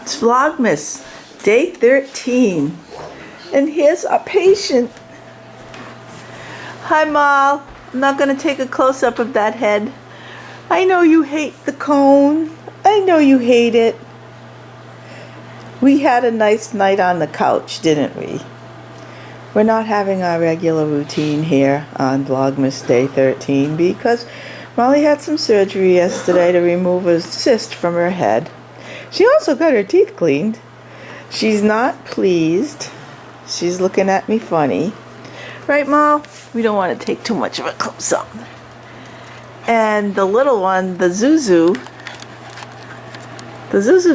It's Vlogmas, day 13. And here's our patient. Hi, Mal. I'm not going to take a close-up of that head. I know you hate the cone. I know you hate it. We had a nice night on the couch, didn't we? We're not having our regular routine here on Vlogmas day 13 because Molly had some surgery yesterday to remove a cyst from her head. She also got her teeth cleaned. She's not pleased. She's looking at me funny. Right, Mom? We don't want to take too much of a close-up. And the little one, the Zuzu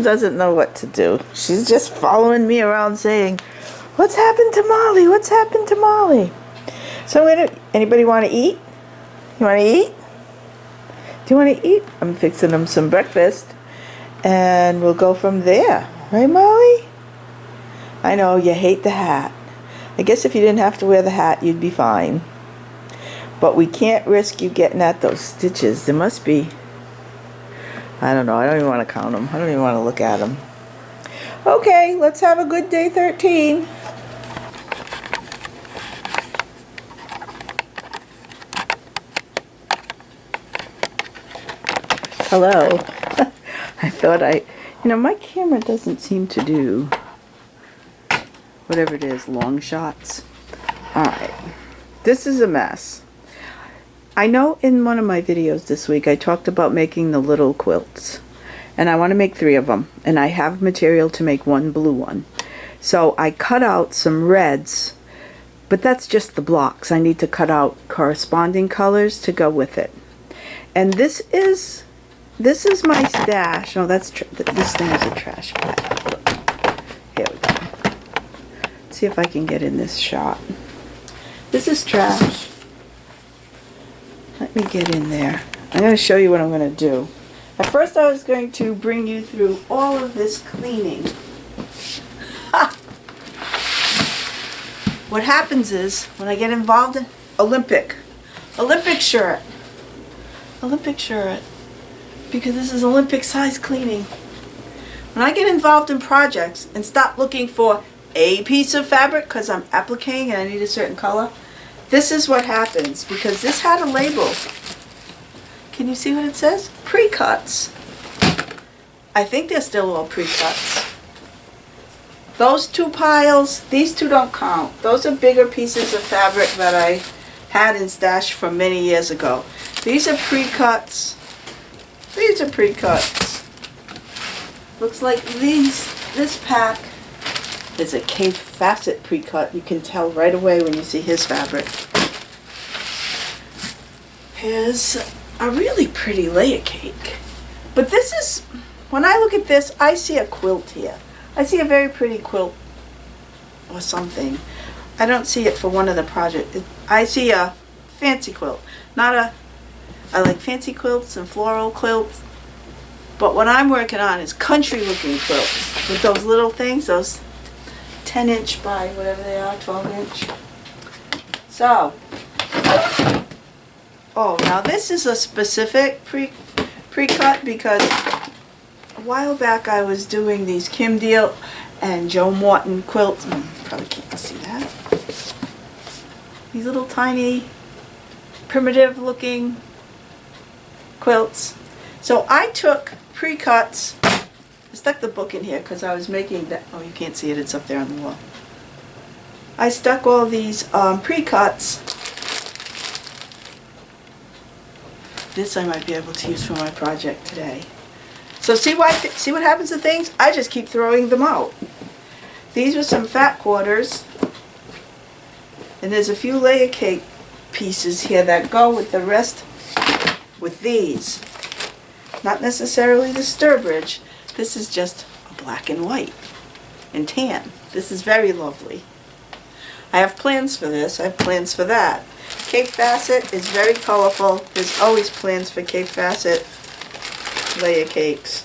doesn't know what to do. She's just following me around saying, "What's happened to Molly? What's happened to Molly?" So anybody want to eat? You want to eat? Do you want to eat? I'm fixing them some breakfast. And we'll go from there. Right, Molly? I know you hate the hat. I guess if you didn't have to wear the hat, you'd be fine. But we can't risk you getting at those stitches. There must be... I don't know. I don't even want to count them. I don't even want to look at them. Okay, let's have a good day 13. Hello. I thought my camera doesn't seem to do whatever it is, long shots. Alright, this is a mess. I know in one of my videos this week I talked about making the little quilts. And I want to make 3 of them. And I have material to make 1 blue one. So I cut out some reds, but that's just the blocks. I need to cut out corresponding colors to go with it. And this is my stash. Oh, this thing is a trash bag. Here we go. See if I can get in this shot. This is trash. Let me get in there. I'm going to show you what I'm going to do. At first I was going to bring you through all of this cleaning. Ha! What happens is, when I get involved in Olympic shirt. Because this is Olympic size cleaning. When I get involved in projects and stop looking for a piece of fabric because I'm appliquing and I need a certain color, this is what happens, because this had a label. Can you see what it says? Pre-cuts. I think they're still all pre-cuts. Those 2 piles, these 2 don't count. Those are bigger pieces of fabric that I had in stash from many years ago. These are pre-cuts. These are pre-cuts. Looks like this pack is a Cape Facet pre-cut. You can tell right away when you see his fabric. Here's a really pretty layer cake. But this is, when I look at this, I see a quilt here. I see a very pretty quilt or something. I don't see it for one of the projects. I see a fancy quilt. I like fancy quilts and floral quilts. But what I'm working on is country looking quilts. With those little things, those 10-inch by whatever they are, 12-inch. So, now this is a specific pre-cut because a while back I was doing these Kim Deal and Joe Morton quilts. Probably can't see that. These little tiny, primitive looking quilts. So I took pre-cuts. I stuck the book in here because I was making that. Oh, you can't see it. It's up there on the wall. I stuck all these pre-cuts. This I might be able to use for my project today. So see what happens to things? I just keep throwing them out. These were some fat quarters. And there's a few layer cake pieces here that go with the rest with these. Not necessarily the Sturbridge. This is just a black and white and tan. This is very lovely. I have plans for this. I have plans for that. Cape Facet is very colorful. There's always plans for Cape Facet layer cakes.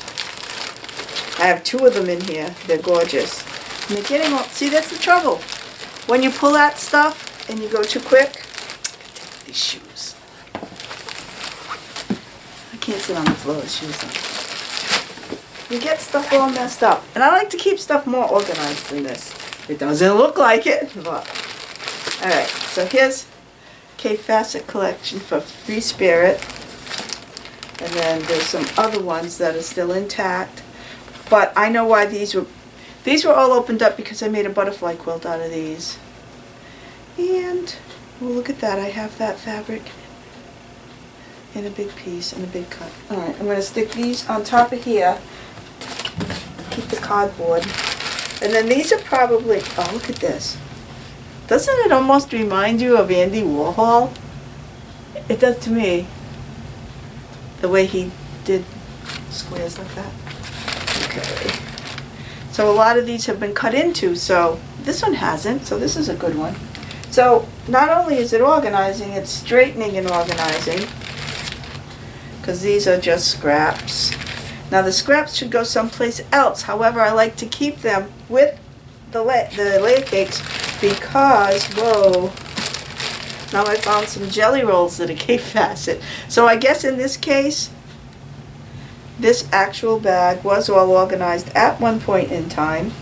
I have 2 of them in here. They're gorgeous. And they're getting all, see, that's the trouble. When you pull that stuff and you go too quick, take these shoes. I can't sit on the floor with shoes on. you get stuff all messed up. And I like to keep stuff more organized than this. It doesn't look like it, but. Alright, so here's K-Facet collection for Free Spirit. And then there's some other ones that are still intact. But I know why these were all opened up because I made a butterfly quilt out of these. And, well, look at that. I have that fabric in a big piece, in a big cut. Alright, I'm going to stick these on top of here. Keep the cardboard. And then these are probably, oh, look at this. Doesn't it almost remind you of Andy Warhol? It does to me. The way he did squares like that. Okay. So a lot of these have been cut into, so this one hasn't, so this is a good one. So not only is it organizing, it's straightening and organizing, because these are just scraps. Now the scraps should go someplace else. However, I like to keep them with the layer cakes because, whoa, now I found some jelly rolls that are K-Facet. So I guess in this case, this actual bag was all organized at one point in time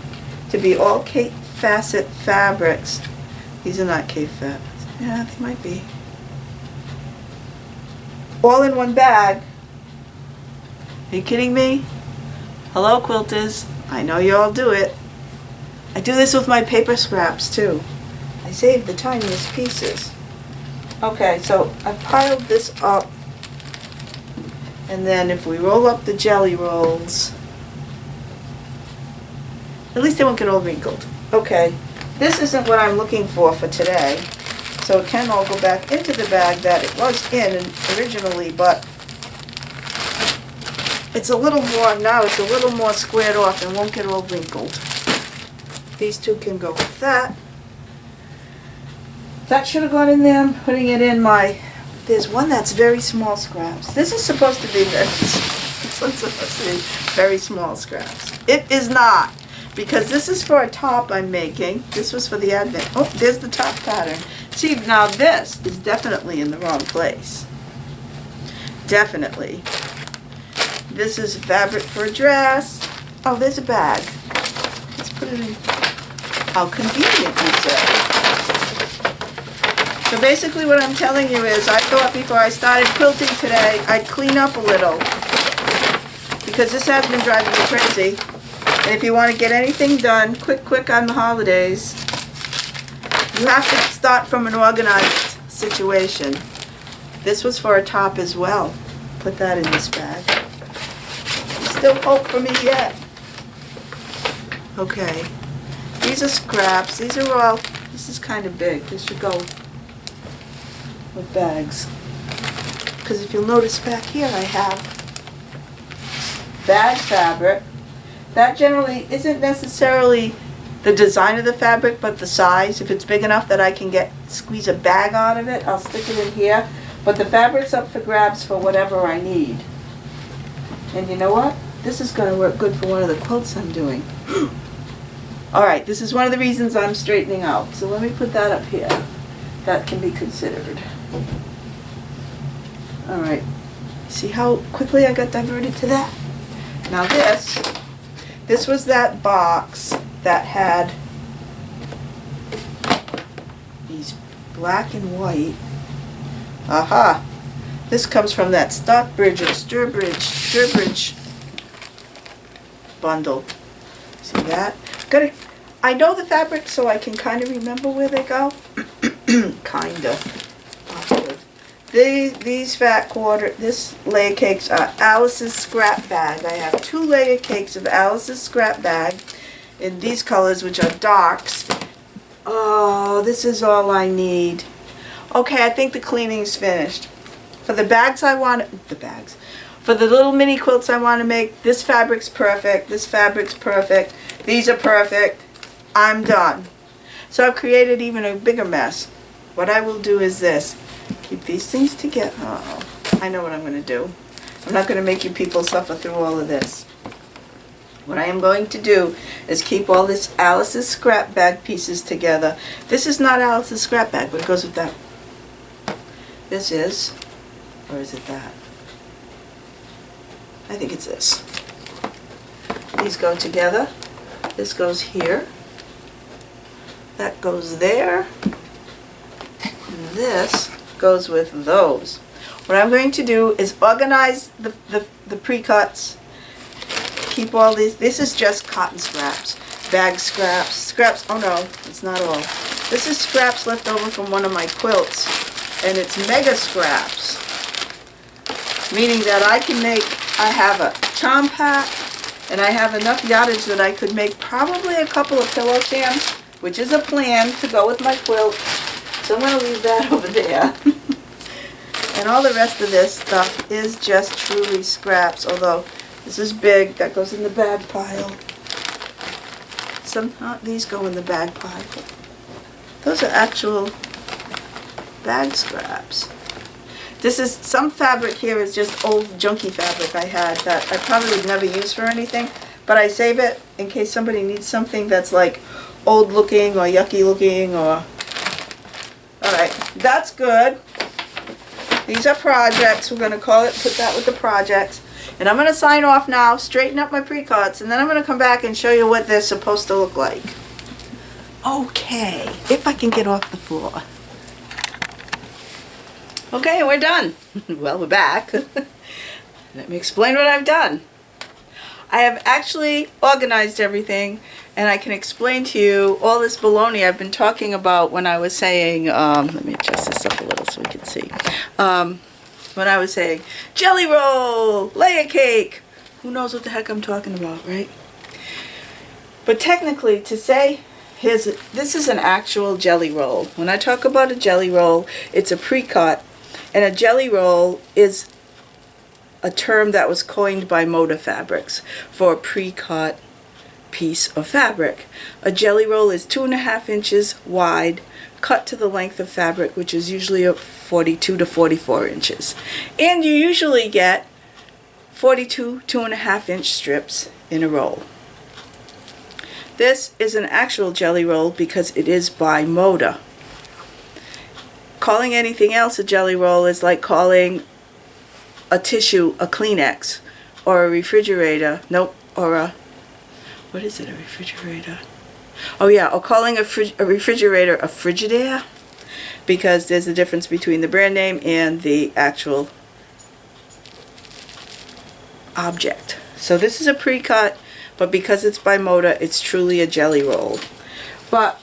to be all K-Facet fabrics. These are not K-Facet. Yeah, they might be. All in one bag. Are you kidding me? Hello, quilters. I know you all do it. I do this with my paper scraps too. I save the tiniest pieces. Okay, so I piled this up. And then if we roll up the jelly rolls, at least they won't get all wrinkled. Okay, this isn't what I'm looking for today. So it can all go back into the bag that it was in originally, but it's a little more, now it's a little more squared off and won't get all wrinkled. These two can go with that. That should have gone in there. I'm putting it in my, there's one that's very small scraps. This is supposed to be this one's supposed to be very small scraps. It is not, because this is for a top I'm making. This was for the advent. Oh, there's the top pattern. See, now this is definitely in the wrong place. Definitely. This is fabric for a dress. Oh, there's a bag. Let's put it in. How convenient, you say. So basically what I'm telling you is I thought before I started quilting today, I'd clean up a little. Because this has been driving me crazy. And if you want to get anything done quick on the holidays, you have to start from an organized situation. This was for a top as well. Put that in this bag. Still hope for me yet. Okay. These are scraps. These are all, this is kind of big. This should go with bags. Because if you'll notice back here I have bag fabric. That generally isn't necessarily the design of the fabric, but the size. If it's big enough that I can squeeze a bag out of it, I'll stick it in here. But the fabric's up for grabs for whatever I need. And you know what? This is going to work good for one of the quilts I'm doing. Alright, this is one of the reasons I'm straightening out. So let me put that up here. That can be considered. Alright. See how quickly I got diverted to that? Now this was that box that had these black and white. Aha! This comes from that Stockbridge or Sturbridge bundle. See that? I know the fabric so I can kind of remember where they go. Kinda. These this layer cakes are Alice's scrap bag. I have 2 layer cakes of Alice's scrap bag in these colors, which are darks. Oh, this is all I need. Okay, I think the cleaning's finished. For the bags for the little mini quilts I want to make, this fabric's perfect, this fabric's perfect, these are perfect. I'm done. So I've created even a bigger mess. What I will do is this. Keep these things together. Oh, I know what I'm going to do. I'm not going to make you people suffer through all of this. What I am going to do is keep all this Alice's scrap bag pieces together. This is not Alice's scrap bag, but it goes with that. This is, or is it that? I think it's this. These go together. This goes here. That goes there. And this goes with those. What I'm going to do is organize the pre-cuts. Keep all these. This is just cotton scraps. Bag scraps. Scraps. Oh no, it's not all. This is scraps left over from one of my quilts. And it's mega scraps. Meaning that I have a charm pack, and I have enough yardage that I could make probably a couple of pillow cams, which is a plan to go with my quilt. So I'm going to leave that over there. And all the rest of this stuff is just truly scraps, although this is big. That goes in the bag pile. These go in the bag pile. Those are actual bag scraps. Some fabric here is just old junky fabric I had that I probably would never use for anything, but I save it in case somebody needs something that's like old looking or yucky looking or... Alright, that's good. These are projects. We're going to put that with the projects. And I'm going to sign off now, straighten up my pre-cuts, and then I'm going to come back and show you what they're supposed to look like. Okay, if I can get off the floor. Okay, we're done. Well, we're back. Let me explain what I've done. I have actually organized everything, and I can explain to you all this baloney I've been talking about when I was saying, let me adjust this up a little so we can see. When I was saying jelly roll, layer cake. Who knows what the heck I'm talking about, right? But technically, to say, this is an actual jelly roll. When I talk about a jelly roll, it's a pre-cut. And a jelly roll is a term that was coined by Moda Fabrics for a pre-cut piece of fabric. A jelly roll is 2.5 inches wide, cut to the length of fabric, which is usually 42 to 44 inches. And you usually get 42 2.5 inch strips in a roll. This is an actual jelly roll because it is by Moda. Calling anything else a jelly roll is like calling a tissue a Kleenex, or a refrigerator, what is it, a refrigerator? Oh yeah, or calling a refrigerator a Frigidaire, because there's a difference between the brand name and the actual object. So this is a pre-cut, but because it's by Moda, it's truly a jelly roll. But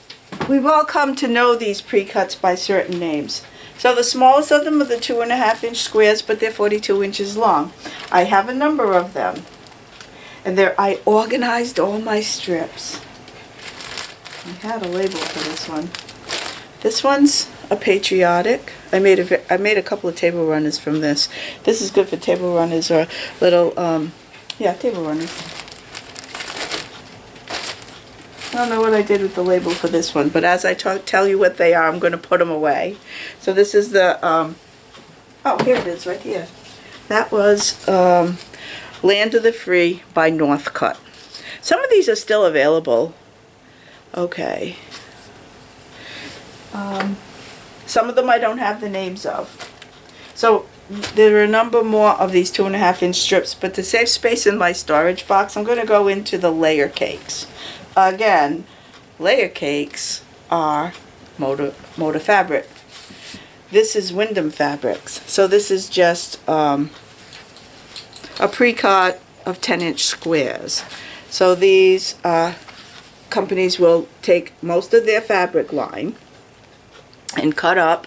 we've all come to know these pre-cuts by certain names. So the smallest of them are the 2.5 inch squares, but they're 42 inches long. I have a number of them. And I organized all my strips. I had a label for this one. This one's a patriotic. I made a couple of table runners from this. This is good for table runners or little, table runners. I don't know what I did with the label for this one, but as I tell you what they are, I'm going to put them away. So this is the, oh, here it is, right here. That was Land of the Free by Northcutt. Some of these are still available. Okay. Some of them I don't have the names of. So there are a number more of these 2.5 inch strips, but to save space in my storage box, I'm going to go into the layer cakes. Again, layer cakes are Moda fabric. This is Wyndham Fabrics. So this is just a pre-cut of 10 inch squares. So these companies will take most of their fabric line and cut up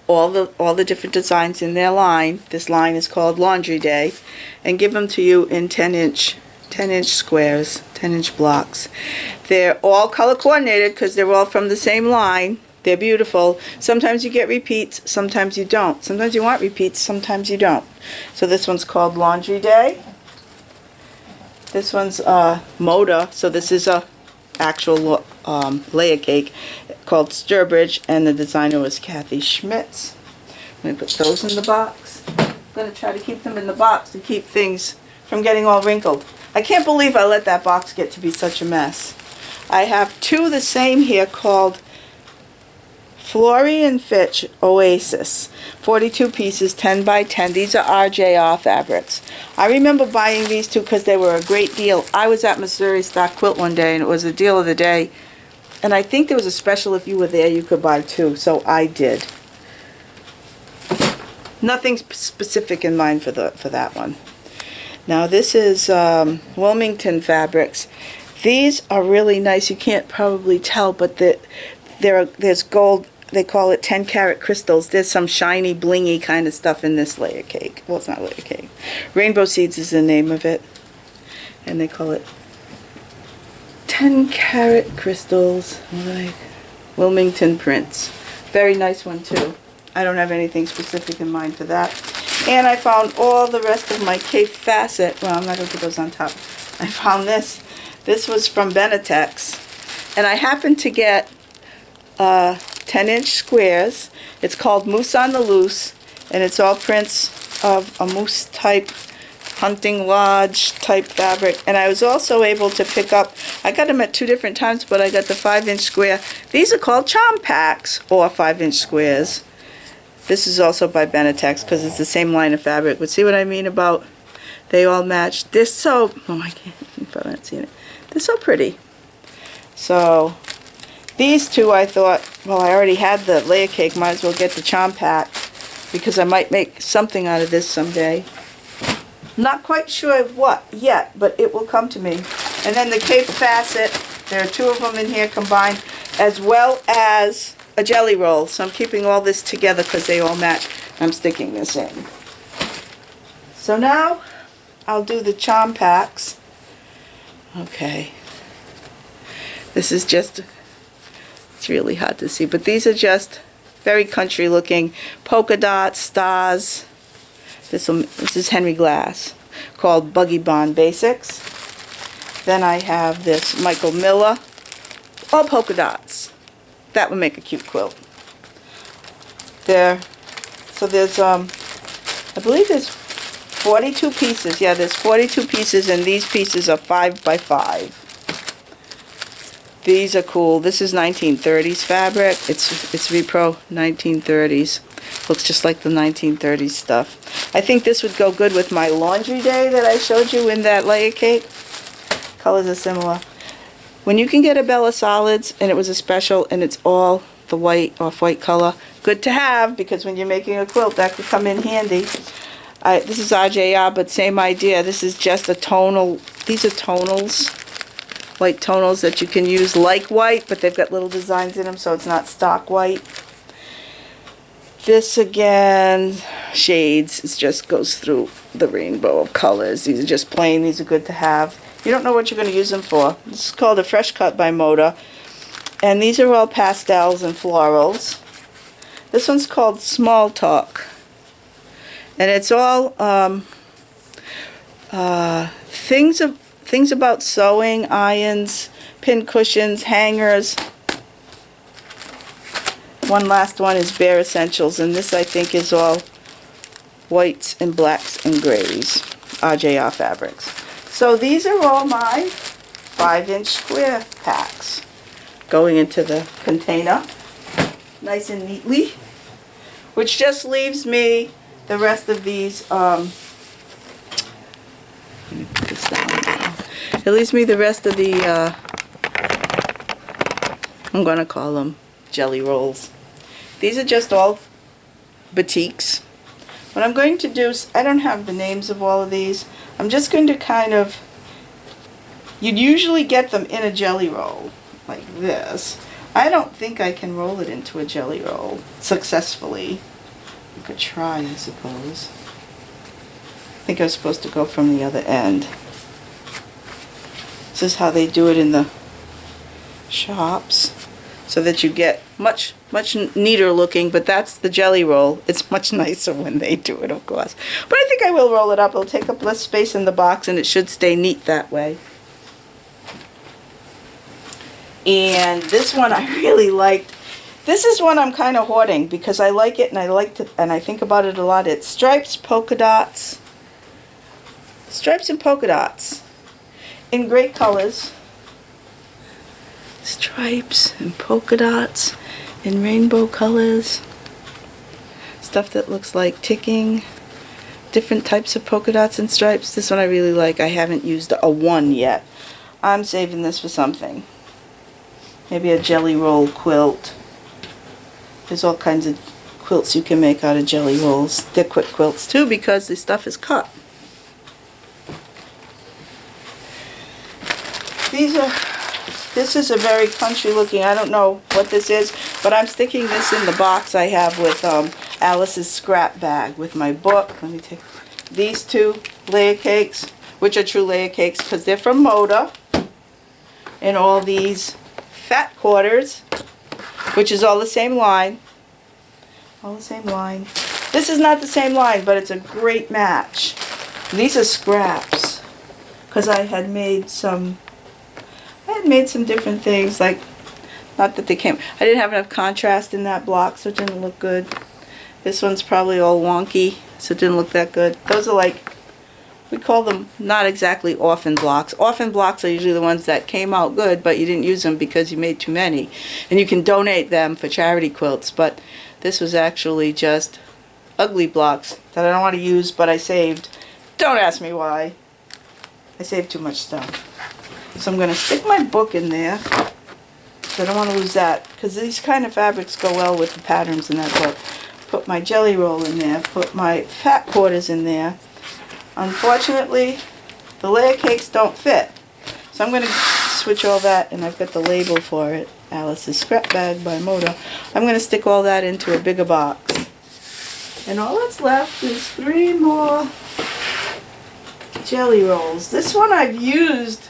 all the different designs in their line. This line is called Laundry Day, and give them to you in 10 inch squares, 10 inch blocks. They're all color coordinated because they're all from the same line. They're beautiful. Sometimes you get repeats, sometimes you don't. Sometimes you want repeats, sometimes you don't. So this one's called Laundry Day. This one's Moda, so this is a actual layer cake called Sturbridge, and the designer was Kathy Schmitz. I'm going to put those in the box. I'm going to try to keep them in the box to keep things from getting all wrinkled. I can't believe I let that box get to be such a mess. I have two the same here called Flory and Fitch Oasis, 42 pieces, 10 by 10. These are RJR fabrics. I remember buying these two because they were a great deal. I was at Missouri Stock Quilt one day and it was a deal of the day. And I think there was a special if you were there you could buy two, so I did. Nothing specific in mind for that one. Now this is Wilmington fabrics. These are really nice. You can't probably tell, but there's gold. They call it 10 karat crystals. There's some shiny, blingy kind of stuff in this layer cake. Well, it's not layer cake. Rainbow Seeds is the name of it. And they call it 10 karat crystals. Like Wilmington prints. Very nice one too. I don't have anything specific in mind for that. And I found all the rest of my Cape Facet. Well, I'm not going to put those on top. I found this. This was from Benetech's. And I happened to get 10-inch squares. It's called Moose on the Loose, and it's all prints of a moose type, hunting lodge type fabric. And I was also able to pick up, I got them at 2 different times, but I got the 5-inch square. These are called charm packs, or 5-inch squares. This is also by Benetech's because it's the same line of fabric. But see what I mean about they all match? They're so, oh, I can't, you probably haven't seen it. They're so pretty. So these two I thought, well, I already had the layer cake, might as well get the charm pack because I might make something out of this someday. Not quite sure what yet, but it will come to me. And then the Cape Facet, there are 2 of them in here combined, as well as a jelly roll. So I'm keeping all this together because they all match. I'm sticking this in. So now I'll do the charm packs. Okay. This is just, it's really hard to see, but these are just very country looking polka dots, stars. This is Henry Glass, called Buggy Bond Basics. Then I have this Michael Miller, all polka dots. That would make a cute quilt. There, so there's I believe there's 42 pieces. Yeah, there's 42 pieces, and these pieces are 5 by 5. These are cool. This is 1930s fabric. It's Repro 1930s. Looks just like the 1930s stuff. I think this would go good with my laundry day that I showed you in that layer cake. Colors are similar. When you can get a Bella Solids, and it was a special, and it's all the white, off-white color, good to have, because when you're making a quilt, that could come in handy. This is RJR, but same idea. This is just a tonal. These are tonals. White tonals that you can use like white, but they've got little designs in them, so it's not stock white. This again, shades. It just goes through the rainbow of colors. These are just plain. These are good to have. You don't know what you're going to use them for. This is called a Fresh Cut by Moda. And these are all pastels and florals. This one's called Small Talk. And it's all things about sewing, irons, pin cushions, hangers. One last one is Bare Essentials, and this I think is all whites and blacks and grays, RJR fabrics. So these are all my 5-inch square packs going into the container, nice and neatly, which just leaves me the rest of these, let me put this down. It leaves me the rest of the, I'm going to call them jelly rolls. These are just all batiks. What I'm going to do is, I don't have the names of all of these. I'm just going to kind of, you'd usually get them in a jelly roll, like this. I don't think I can roll it into a jelly roll successfully. I could try, I suppose. I think I was supposed to go from the other end. This is how they do it in the shops, so that you get much neater looking, but that's the jelly roll. It's much nicer when they do it, of course. But I think I will roll it up. It'll take up less space in the box, and it should stay neat that way. And this one I really liked. This is one I'm kind of hoarding because I like it, and I think about it a lot. It's stripes, polka dots. Stripes and polka dots in great colors. Stripes and polka dots in rainbow colors. Stuff that looks like ticking. Different types of polka dots and stripes. This one I really like. I haven't used a one yet. I'm saving this for something. Maybe a jelly roll quilt. There's all kinds of quilts you can make out of jelly rolls. They're quick quilts too because the stuff is cut. This is a very country looking, I don't know what this is, but I'm sticking this in the box I have with Alice's scrap bag with my book. Let me take these two layer cakes, which are true layer cakes because they're from Moda. And all these fat quarters, which is all the same line. All the same line. This is not the same line, but it's a great match. These are scraps because I had made some different things, like, not that they came, I didn't have enough contrast in that block, so it didn't look good. This one's probably all wonky, so it didn't look that good. Those are like, we call them not exactly orphan blocks. Orphan blocks are usually the ones that came out good, but you didn't use them because you made too many. And you can donate them for charity quilts, but this was actually just ugly blocks that I don't want to use, but I saved. Don't ask me why. I saved too much stuff. So I'm going to stick my book in there. So I don't want to lose that, because these kind of fabrics go well with the patterns in that book. Put my jelly roll in there. Put my fat quarters in there. Unfortunately, the layer cakes don't fit. So I'm going to switch all that, and I've got the label for it. Alice's Scrap Bag by Moda. I'm going to stick all that into a bigger box. And all that's left is 3 more jelly rolls. This one I've used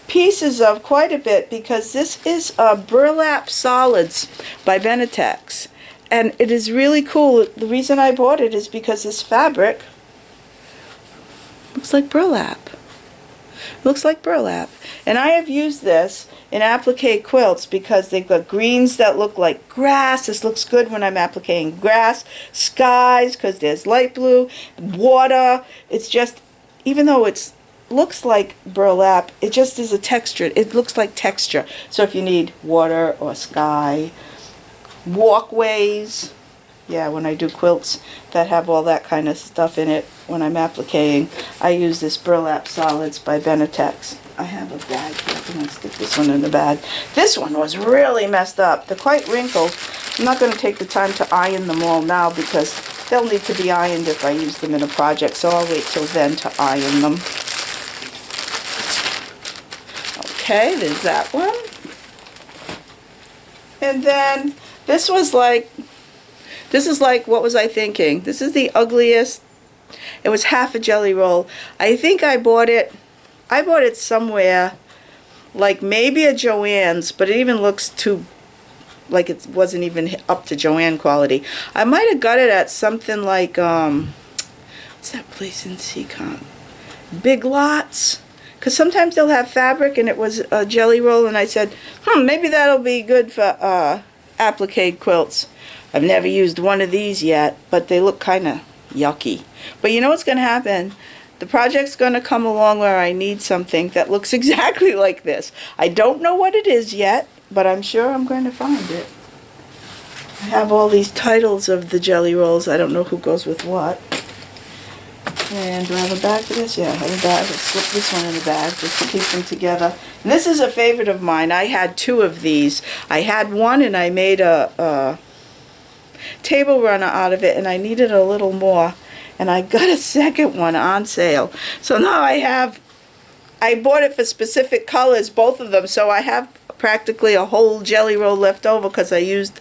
pieces of quite a bit because this is Burlap Solids by Benetex. And it is really cool. The reason I bought it is because this fabric looks like burlap. Looks like burlap. And I have used this in applique quilts because they've got greens that look like grass. This looks good when I'm appliquing grass, skies, because there's light blue, water. It's just, even though it's looks like burlap, it just is a texture. It looks like texture. So if you need water or sky, walkways, yeah, when I do quilts that have all that kind of stuff in it, when I'm appliquing, I use this Burlap Solids by Benetex. I have a bag here. I'm going to stick this one in the bag. This one was really messed up. They're quite wrinkled. I'm not going to take the time to iron them all now because they'll need to be ironed if I use them in a project, so I'll wait till then to iron them. Okay, there's that one. And then this is like, what was I thinking? This is the ugliest. It was half a jelly roll. I think I bought it somewhere, like maybe a Joann's, but it even looks too, like it wasn't even up to Joann quality. I might have got it at something like, what's that place in Seacon? Big Lots. Because sometimes they'll have fabric and it was a jelly roll, and I said, maybe that'll be good for applique quilts. I've never used one of these yet, but they look kind of yucky. But you know what's going to happen? The project's going to come along where I need something that looks exactly like this. I don't know what it is yet, but I'm sure I'm going to find it. I have all these titles of the jelly rolls. I don't know who goes with what. And do I have a bag for this? Yeah, I have a bag. Let's slip this one in the bag just to keep them together. And this is a favorite of mine. I had 2 of these. I had one and I made a table runner out of it, and I needed a little more. And I got a second one on sale. So now I bought it for specific colors, both of them. So I have practically a whole jelly roll left over because I used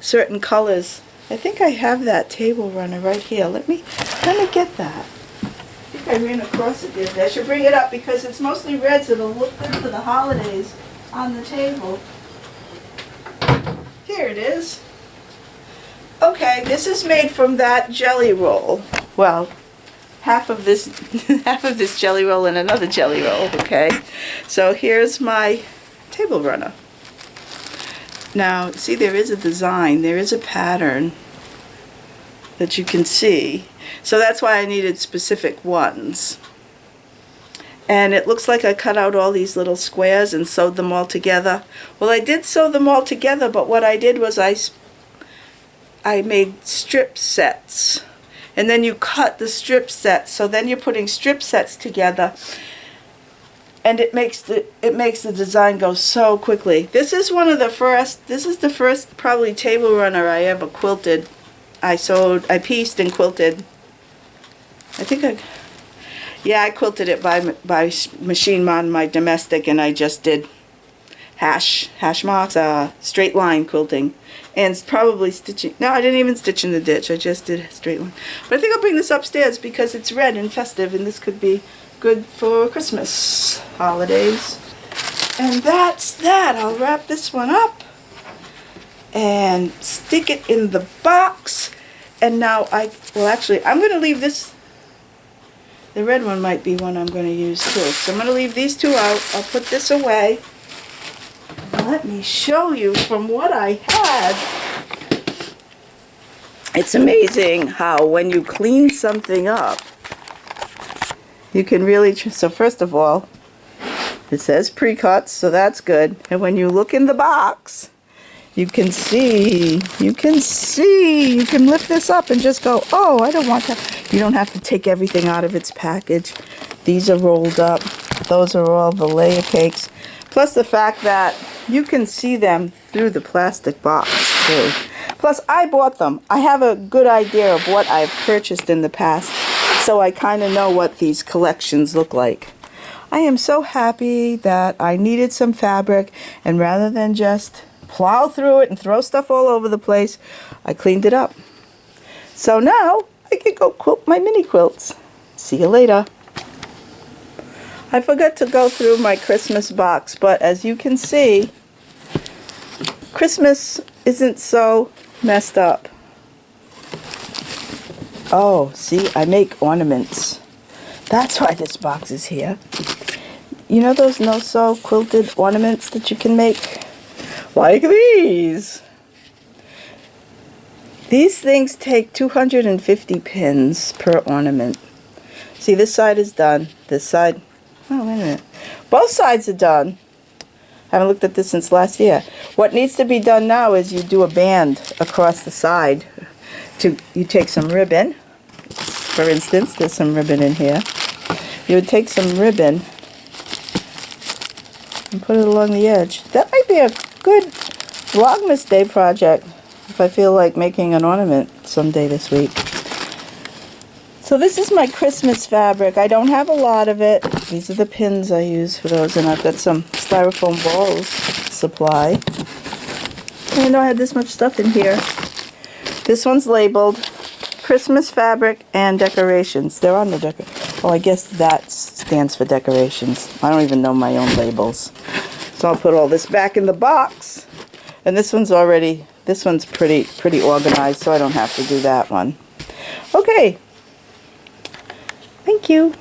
certain colors. I think I have that table runner right here. Let me get that. I think I ran across it the other day. I should bring it up because it's mostly red, so it'll look good for the holidays on the table. Here it is. Okay, this is made from that jelly roll. Well, half of this jelly roll and another jelly roll, okay? So here's my table runner. Now, see, there is a design, there is a pattern that you can see. So that's why I needed specific ones. And it looks like I cut out all these little squares and sewed them all together. Well, I did sew them all together, but what I did was I made strip sets. And then you cut the strip sets, so then you're putting strip sets together, and it makes the design go so quickly. This is the first probably table runner I ever quilted. I pieced and quilted. I quilted it by machine on my domestic, and I just did hash marks, straight line quilting, and probably stitching. No, I didn't even stitch in the ditch. I just did a straight line. But I think I'll bring this upstairs because it's red and festive, and this could be good for Christmas holidays. And that's that. I'll wrap this one up and stick it in the box. And now I'm going to leave this. The red one might be one I'm going to use too. So I'm going to leave these two out. I'll put this away. Let me show you from what I had. It's amazing how when you clean something up, you can really, so first of all, it says pre-cuts, so that's good. And when you look in the box, you can lift this up and just go, oh, I don't want that. You don't have to take everything out of its package. These are rolled up. Those are all the layer cakes. Plus the fact that you can see them through the plastic box too. Plus I bought them. I have a good idea of what I've purchased in the past, so I kind of know what these collections look like. I am so happy that I needed some fabric, and rather than just plow through it and throw stuff all over the place, I cleaned it up. So now I can go quilt my mini quilts. See you later. I forgot to go through my Christmas box, but as you can see, Christmas isn't so messed up. Oh, see, I make ornaments. That's why this box is here. You know those no-sew quilted ornaments that you can make? Like these. These things take 250 pins per ornament. See, this side is done. This side, oh, wait a minute. Both sides are done. I haven't looked at this since last year. What needs to be done now is you do a band across the side. You take some ribbon. For instance, there's some ribbon in here. You would take some ribbon and put it along the edge. That might be a good Vlogmas Day project if I feel like making an ornament someday this week. So this is my Christmas fabric. I don't have a lot of it. These are the pins I use for those, and I've got some styrofoam balls supply. I didn't know I had this much stuff in here. This one's labeled Christmas fabric and decorations. They're on the oh, I guess that stands for decorations. I don't even know my own labels. So I'll put all this back in the box. And this one's pretty organized, so I don't have to do that one. Okay. Thank you.